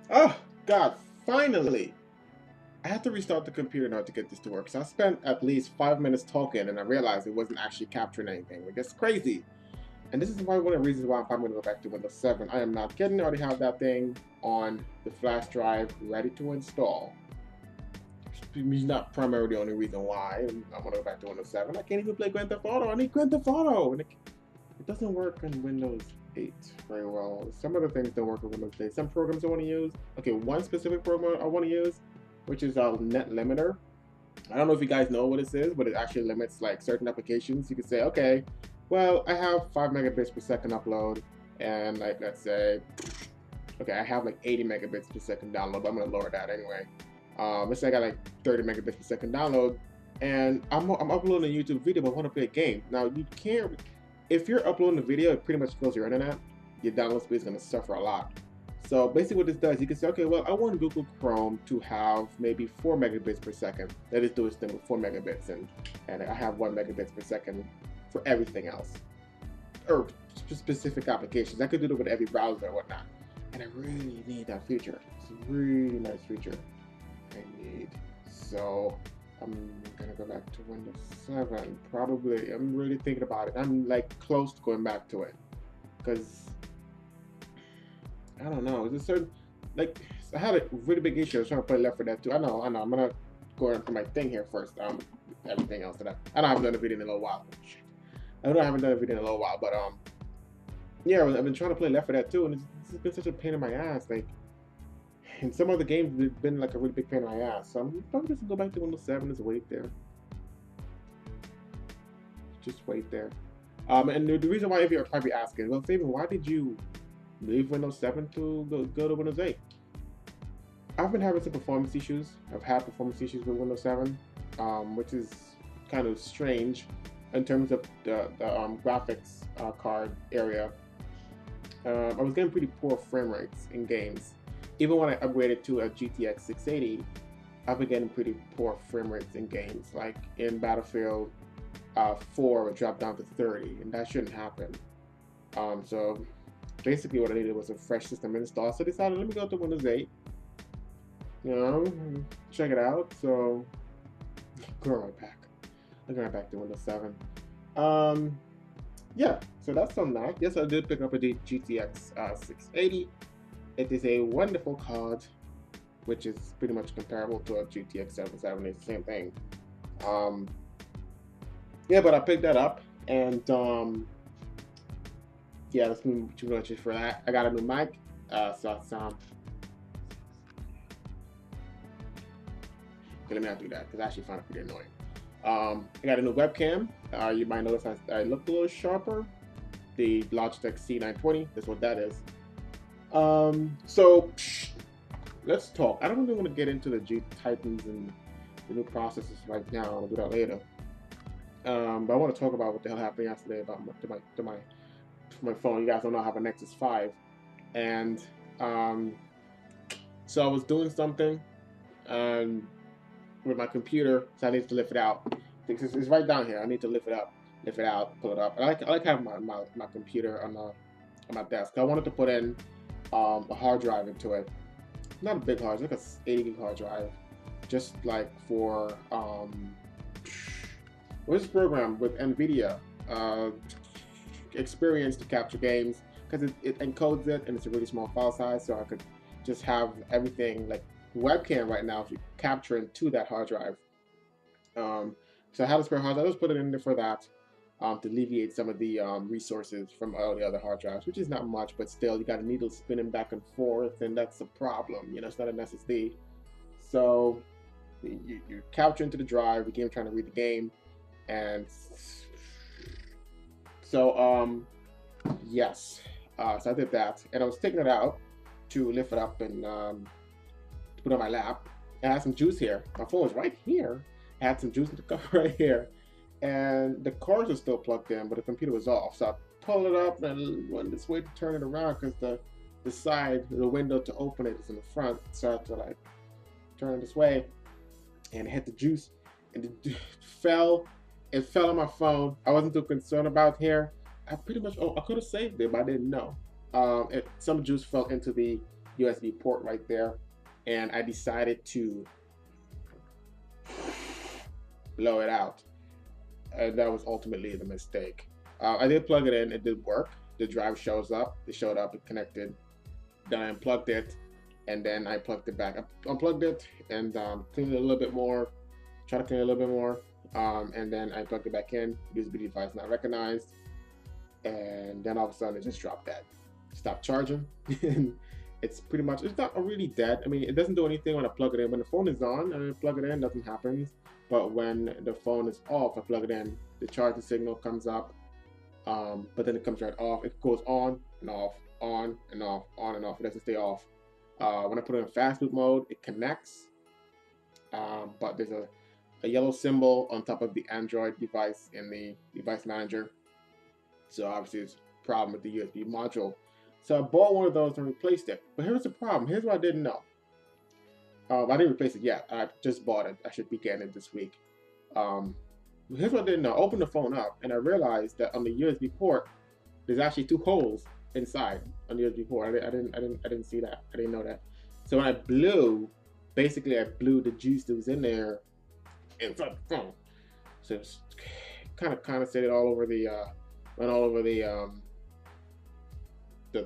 Oh, God, finally! I had to restart the computer now to get this to work. So I spent at least 5 minutes talking and I realized it wasn't actually capturing anything. Like, that's crazy. And this is why one of the reasons why I'm probably going to go back to Windows 7. I am not kidding. I already have that thing on the flash drive ready to install. It's not primarily the only reason why I want to go back to Windows 7. I can't even play Grand Theft Auto. I need Grand Theft Auto. And it doesn't work on Windows 8 very well. Some of the things don't work on Windows 8. Some programs I want to use. Okay, one specific program I want to use, which is Net Limiter. I don't know if you guys know what this is, but it actually limits like certain applications. You can say, okay, well, I have 5 megabits per second upload, and like let's say, okay, I have like 80 megabits per second download, but I'm gonna lower that anyway. Let's say I got like 30 megabits per second download, and I'm uploading a YouTube video, but I want to play a game. Now you can't, if you're uploading a video, it pretty much kills your internet. Your download speed is gonna suffer a lot. So basically what this does, you can say, okay, well, I want Google Chrome to have maybe 4 megabits per second. Let it do its thing with 4 megabits, and I have 1 megabits per second for everything else. Or specific applications. I could do it with every browser and whatnot. And I really need that feature. It's a really nice feature I need. So I'm gonna go back to Windows 7. Probably, I'm really thinking about it. I'm like close to going back to it. Because I don't know. It's a certain, like, I had a really big issue. I was trying to play Left 4 Dead 2. I know. I'm gonna go into my thing here first. Everything else that I don't have done a video in a little while. Shit. I know I haven't done a video in a little while, but yeah, I've been trying to play Left 4 Dead 2, and it's been such a pain in my ass. Like, in some other games, it's been like a really big pain in my ass. So I'm probably just gonna go back to Windows 7. Just wait there. Just wait there. And the reason why, if you're probably asking, well, Fabian, why did you leave Windows 7 to go to Windows 8? I've been having some performance issues. I've had performance issues with Windows 7, which is kind of strange in terms of the graphics card area. I was getting pretty poor frame rates in games. Even when I upgraded to a GTX 680, I've been getting pretty poor frame rates in games. Like in Battlefield 4, it dropped down to 30, and that shouldn't happen. So basically what I needed was a fresh system install. So I decided, let me go to Windows 8, you know, check it out. So go right back. I'm going back to Windows 7. Yeah, so that's on that. Yes, I did pick up a GTX 680. It is a wonderful card, which is pretty much comparable to a GTX 770. It's the same thing. Yeah, but I picked that up, and yeah, that's too much for that. I got a new mic, so it's, okay, let me not do that because I actually find it pretty annoying. I got a new webcam. You might notice I looked a little sharper. The Logitech C920, that's what that is. So let's talk. I don't really want to get into the G Titans and the new processors right now. I'll do that later. But I want to talk about what the hell happened yesterday about my phone. You guys don't know I have a Nexus 5, and so I was doing something with my computer, so I need to lift it out. It's right down here. I need to lift it up, pull it up. I like having my computer on my desk. I wanted to put in a hard drive into it. Not a big hard, it's like a 80 gig hard drive, just like for what's this program with NVIDIA experience to capture games, because it encodes it and it's a really small file size, so I could just have everything like webcam right now if you capture it to that hard drive. So I have a spare hard drive. I just put it in there for that, to alleviate some of the resources from all the other hard drives, which is not much, but still you got a needle spinning back and forth, and that's a problem. You know, it's not an SSD. So you capture into the drive, the game trying to read the game, and so yes, so I did that, and I was taking it out to lift it up and put it on my lap. I had some juice here. My phone was right here. I had some juice in the cup right here, and the cords were still plugged in, but the computer was off. So I pulled it up and went this way to turn it around because the side, the window to open it is in the front. So I had to like turn it this way, and it hit the juice, and it fell. It fell on my phone. I wasn't too concerned about here. I pretty much, I could have saved it, but I didn't know. Some juice fell into the USB port right there, and I decided to blow it out. And that was ultimately the mistake. I did plug it in, it did work. The drive shows up, it showed up, it connected. Then I unplugged it, and then I plugged it back. I unplugged it and cleaned it a little bit more, try to clean it a little bit more, and then I plugged it back in. USB device not recognized, and then all of a sudden it just dropped dead. Stopped charging. It's pretty much, it's not really dead. I mean, it doesn't do anything when I plug it in. When the phone is on and I plug it in, nothing happens. But when the phone is off, I plug it in, the charging signal comes up, but then it comes right off. It goes on and off, on and off, on and off. It doesn't stay off. When I put it in fast boot mode, it connects, but there's a yellow symbol on top of the Android device in the device manager. So obviously it's a problem with the USB module. So I bought one of those and replaced it. But here's the problem. Here's what I didn't know. I didn't replace it yet. I just bought it. I should be getting it this week. Here's what I didn't know. I opened the phone up and I realized that on the USB port, there's actually 2 holes inside on the USB port. I didn't see that. I didn't know that. So when I blew, basically I blew the juice that was in there inside the phone. So it's kind of set it all over the went all over the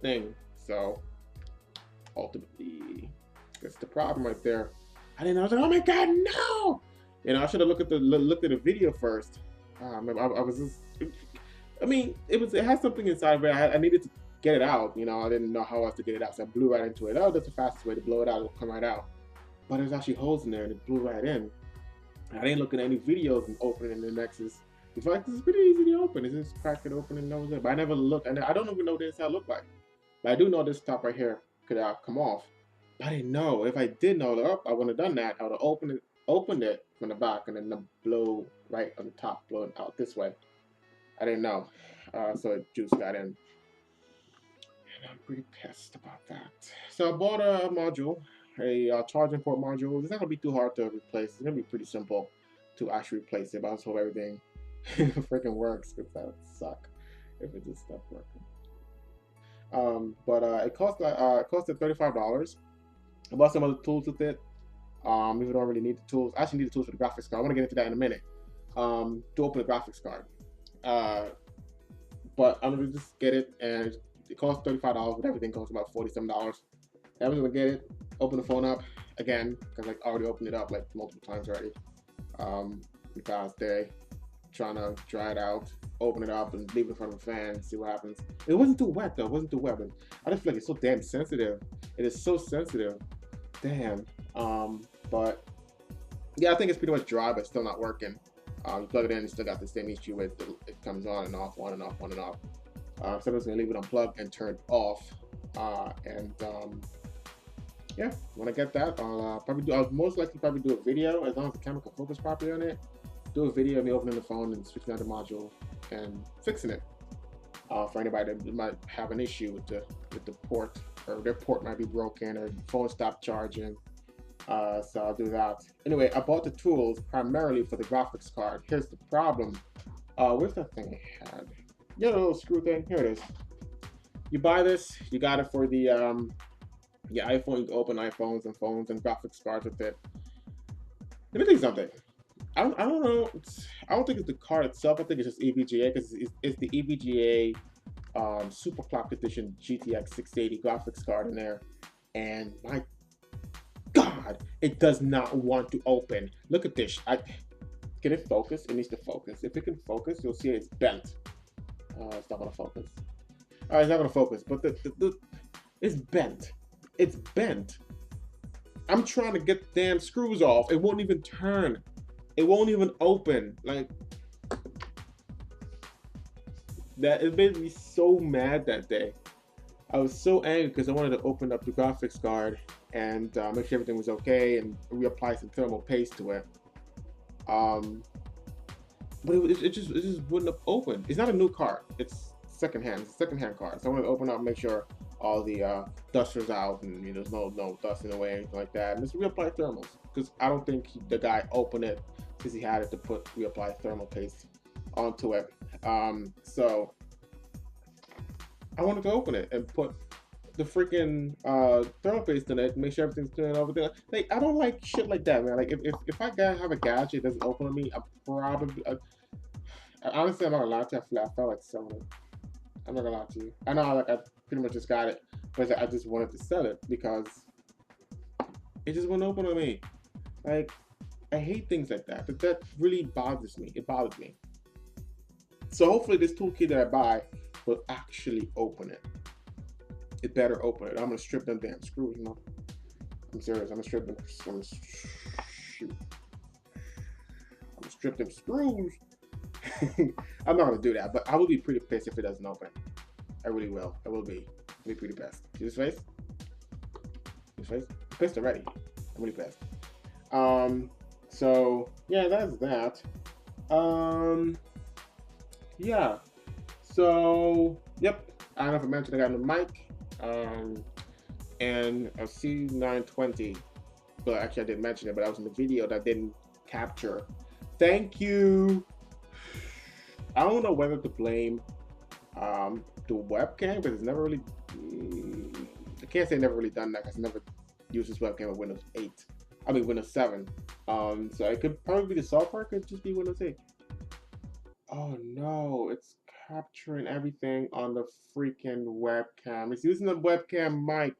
thing. So ultimately, that's the problem right there. I didn't know. I was like, oh my god, no! You know, I should have looked at the video first. I was just, I mean, it has something inside, but I needed to get it out. You know, I didn't know how else to get it out, so I blew right into it. Oh, that's the fastest way to blow it out. It'll come right out. But there's actually holes in there, and it blew right in. I didn't look at any videos and opening the Nexus. It's like, this is pretty easy to open. It's just crack it open and that was it. But I never looked, and I don't even know what this inside looked like. But I do know this top right here could come off. But I didn't know. If I did know, I wouldn't have done that. I would have opened it from the back and then the blow right on the top, blowing out this way. I didn't know. So juice got in. And I'm pretty pissed about that. So I bought a module, a charging port module. It's not going to be too hard to replace. It's going to be pretty simple to actually replace it. But I just hope everything freaking works, because that would suck if it just stopped working. It costed $35. I bought some other tools with it. If you don't really need the tools, I actually need the tools for the graphics card. I want to get into that in a minute. To open the graphics card. But I'm gonna just get it, and it costs $35, but everything costs about $47. I'm gonna get it, open the phone up again, because I already opened it up like multiple times already. The past day, trying to dry it out, open it up, and leave it in front of a fan, see what happens. It wasn't too wet though. It wasn't too wet, but I just feel like it's so damn sensitive. It is so sensitive. Damn. But yeah, I think it's pretty much dry, but still not working. You plug it in, you still got the same issue with it comes on and off, on and off, on and off. So I'm just gonna leave it unplugged and turned off. Yeah, when I get that, I'll most likely probably do a video, as long as the camera can focus properly on it. Do a video of me opening the phone and switching out the module and fixing it. For anybody that might have an issue with the port, or their port might be broken, or the phone stopped charging. So I'll do that. Anyway, I bought the tools primarily for the graphics card. Here's the problem. Where's that thing I had? You know, the little screw thing? Here it is. You buy this, you got it for the your iPhone. You can open iPhones and phones and graphics cards with it. Let me tell you something. I don't know. I don't think it's the card itself. I think it's just EVGA, because it's the EVGA Super Clock Edition GTX 680 graphics card in there, and my God, it does not want to open. Look at this. Can it focus? It needs to focus. If it can focus, you'll see it's bent. It's not gonna focus. All right, it's not gonna focus, but it's bent. It's bent. I'm trying to get the damn screws off. It won't even turn. It won't even open. Like, that, it made me so mad that day. I was so angry because I wanted to open up the graphics card and make sure everything was okay and reapply some thermal paste to it. But it just wouldn't have opened. It's not a new card. It's secondhand. It's a secondhand card. So I wanted to open up and make sure all the dust was out and there's no dust in the way, anything like that. And just reapply thermals, because I don't think the guy opened it because he had it to put reapply thermal paste onto it. So I wanted to open it and put the freaking thermal paste in it, make sure everything's clean and everything. Like I don't like shit like that, man. Like if I gotta have a gadget that doesn't open on me, I'm probably honestly I'm not gonna lie to you, I felt like selling it. I'm not gonna lie to you. I know like I pretty much just got it, but I just wanted to sell it because it just wouldn't open on me. Like I hate things like that. That really bothers me. It bothers me. So hopefully this toolkit that I buy will actually open it. It better open it. I'm gonna strip them damn screws, you know. I'm serious. I'm gonna strip them. Shoot. I'm gonna strip them screws. I'm not gonna do that, but I will be pretty pissed if it doesn't open. I really will. I will be. I'll be pretty pissed. See this face? This face? I'm pissed already. I'm really pissed. So yeah, that's that. Yeah. So yep. I don't know if I mentioned I got a mic. And a C920, but actually I didn't mention it, but I was in the video that didn't capture. Thank you. I don't know whether to blame the webcam because it's never really. I can't say never really done that because I never used this webcam with Windows 8. I mean Windows 7. So it could probably be the software. It could just be Windows 8. Oh no, it's capturing everything on the freaking webcam. It's using the webcam mic.